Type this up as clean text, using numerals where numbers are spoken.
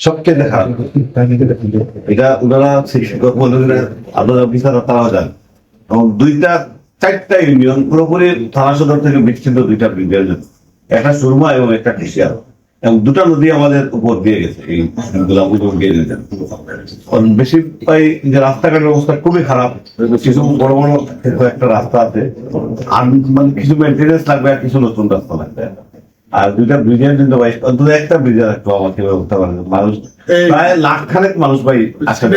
সবকে দেখা এটা ওনারা আপনারা অফিসার তারাও যান এবং 2-4টা ইউনিয়ন পুরোপুরি থানা সদর থেকে বিচ্ছিন্ন 2টা ব্রিগেড, একটা সুরমা এবং একটা টিসিয়া, এবং 2টা নদী আমাদের উপর দিয়ে গেছে। এই বেশি যে রাস্তাঘাটের অবস্থা খুবই খারাপ, কিছু বড় বড় একটা রাস্তা আছে আর মানে কিছু মেনটেনেন্স লাগবে আর কিছু নতুন রাস্তা লাগবে। আর 2টা ব্রিজের জন্য ভাই অন্তত একটা ব্রিজের একটু আমাকে ব্যবস্থা করেন। মানুষ প্রায় 1,00,000 মানুষ ভাই আসলে